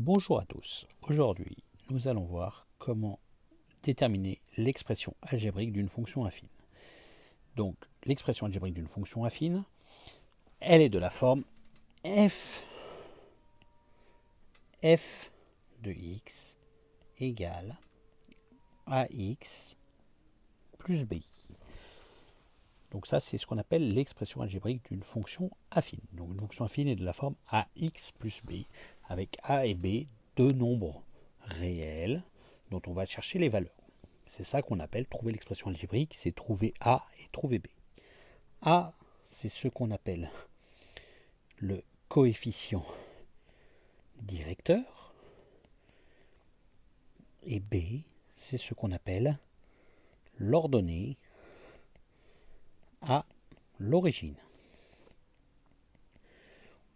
Bonjour à tous. Aujourd'hui, nous allons voir comment déterminer l'expression algébrique d'une fonction affine. Donc, l'expression algébrique d'une fonction affine, elle est de la forme f de x égale ax plus bi. Donc ça, c'est ce qu'on appelle l'expression algébrique d'une fonction affine. Donc une fonction affine est de la forme ax plus b, avec a et b, deux nombres réels dont on va chercher les valeurs. C'est ça qu'on appelle trouver l'expression algébrique, c'est trouver a et trouver b. A, c'est ce qu'on appelle le coefficient directeur, et b, c'est ce qu'on appelle l'ordonnée à l'origine.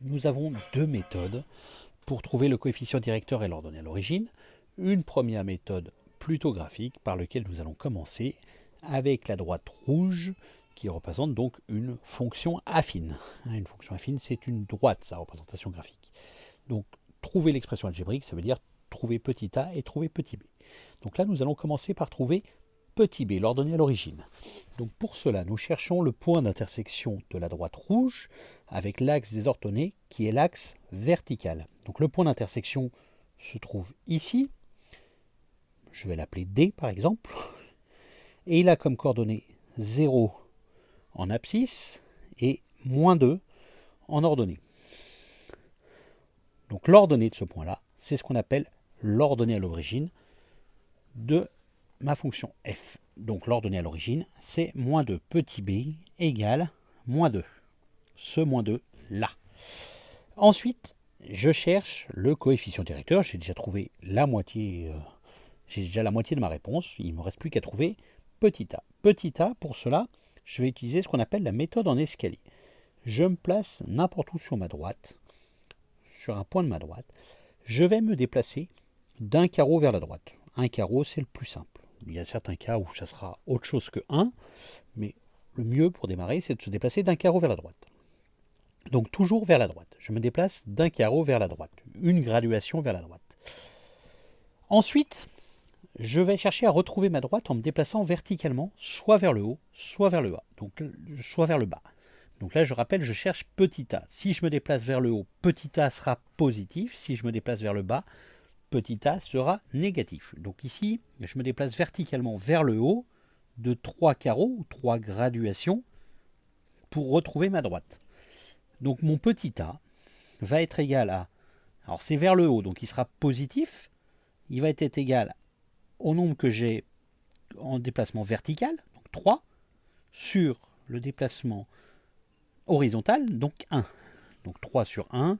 Nous avons deux méthodes pour trouver le coefficient directeur et l'ordonnée à l'origine. Une première méthode plutôt graphique par laquelle nous allons commencer avec la droite rouge qui représente donc une fonction affine. Une fonction affine, c'est une droite, sa représentation graphique. Donc trouver l'expression algébrique, ça veut dire trouver petit a et trouver petit b. Donc là, nous allons commencer par trouver petit b, l'ordonnée à l'origine. Donc pour cela, nous cherchons le point d'intersection de la droite rouge avec l'axe des ordonnées qui est l'axe vertical. Donc le point d'intersection se trouve ici. Je vais l'appeler D par exemple. Et il a comme coordonnées 0 en abscisse et moins 2 en ordonnée. Donc l'ordonnée de ce point-là, c'est ce qu'on appelle l'ordonnée à l'origine de ma fonction f. Donc l'ordonnée à l'origine, c'est moins 2 petit b égale moins 2. Ce moins 2 là. Ensuite, je cherche le coefficient directeur. J'ai déjà trouvé la moitié. J'ai déjà la moitié de ma réponse. Il ne me reste plus qu'à trouver petit a. Petit a, pour cela, je vais utiliser ce qu'on appelle la méthode en escalier. Je me place n'importe où sur ma droite, sur un point de ma droite. Je vais me déplacer d'un carreau vers la droite. Un carreau, c'est le plus simple. Il y a certains cas où ça sera autre chose que 1, mais le mieux pour démarrer, c'est de se déplacer d'un carreau vers la droite. Donc toujours vers la droite. Je me déplace d'un carreau vers la droite. Une graduation vers la droite. Ensuite, je vais chercher à retrouver ma droite en me déplaçant verticalement, soit vers le haut, soit vers le bas. Donc, soit vers le bas. Donc là, je rappelle, je cherche petit a. Si je me déplace vers le haut, petit a sera positif. Si je me déplace vers le bas, petit a sera négatif. Donc ici, je me déplace verticalement vers le haut de 3 carreaux ou 3 graduations pour retrouver ma droite. Donc mon petit a va être égal à... Alors c'est vers le haut, donc il sera positif. Il va être égal au nombre que j'ai en déplacement vertical, donc 3, sur le déplacement horizontal, donc 1. Donc 3 sur 1,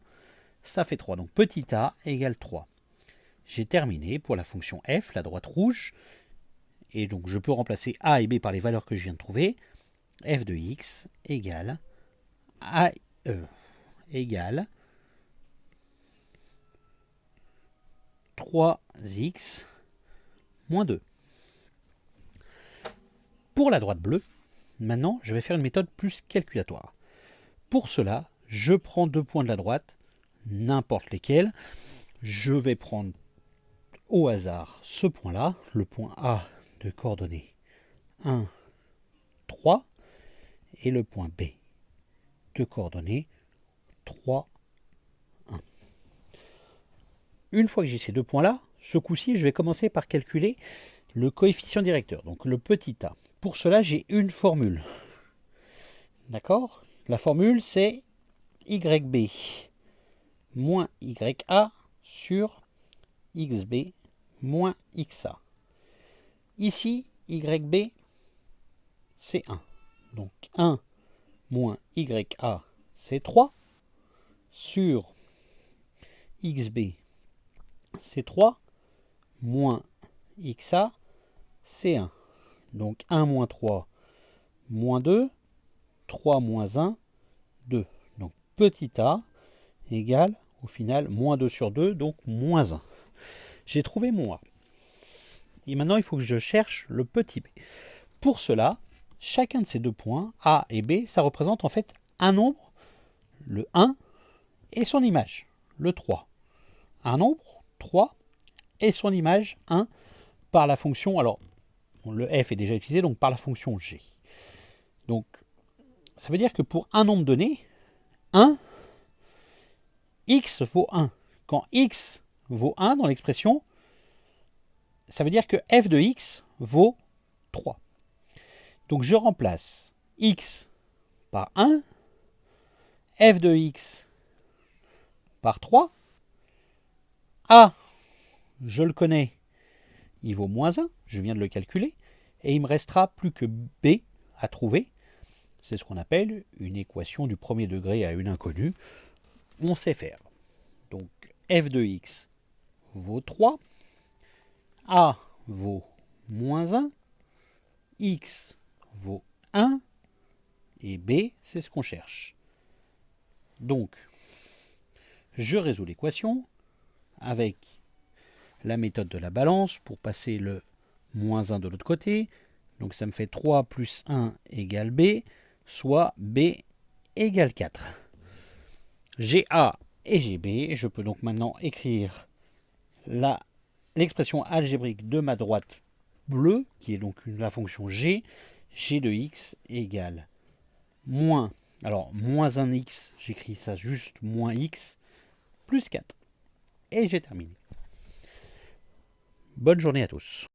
ça fait 3. Donc petit a égale 3. J'ai terminé pour la fonction f, la droite rouge, et donc je peux remplacer a et b par les valeurs que je viens de trouver. F de x égale a égale 3x moins 2. Pour la droite bleue, maintenant je vais faire une méthode plus calculatoire. Pour cela, je prends deux points de la droite, n'importe lesquels. Je vais prendre au hasard ce point-là, le point A de coordonnées 1, 3, et le point B de coordonnées 3, 1. Une fois que j'ai ces deux points-là, ce coup-ci, je vais commencer par calculer le coefficient directeur, donc le petit a. Pour cela, j'ai une formule. D'accord ? La formule, c'est yb moins ya sur xb moins xa. Ici, yb, c'est 1. Donc 1 moins ya, c'est 3. Sur xb, c'est 3. Moins xa, c'est 1. Donc 1 moins 3, moins 2. 3 moins 1, 2. Donc petit a égale, au final, moins 2 sur 2, donc moins 1. J'ai trouvé mon a. Et maintenant, il faut que je cherche le petit b. Pour cela, chacun de ces deux points, a et b, ça représente en fait un nombre, le 1, et son image, le 3. Un nombre, 3 et son image 1 par la fonction, alors le f est déjà utilisé, donc par la fonction g. Donc ça veut dire que pour un nombre donné, 1, x vaut 1. Quand x vaut 1 dans l'expression, ça veut dire que f de x vaut 3. Donc je remplace x par 1, f de x par 3, a, je le connais, il vaut moins 1, je viens de le calculer, et il me restera plus que b à trouver. C'est ce qu'on appelle une équation du premier degré à une inconnue. On sait faire. Donc f de x vaut 3, a vaut moins 1, x vaut 1, et b, c'est ce qu'on cherche. Donc, je résous l'équation avec la méthode de la balance pour passer le moins 1 de l'autre côté. Donc ça me fait 3 plus 1 égale b, soit b égale 4. J'ai a et j'ai b. Je peux donc maintenant écrire l'expression algébrique de ma droite bleue, qui est donc la fonction g. G de x égale moins, alors moins 1x, j'écris ça juste moins x, plus 4. Et j'ai terminé. Bonne journée à tous.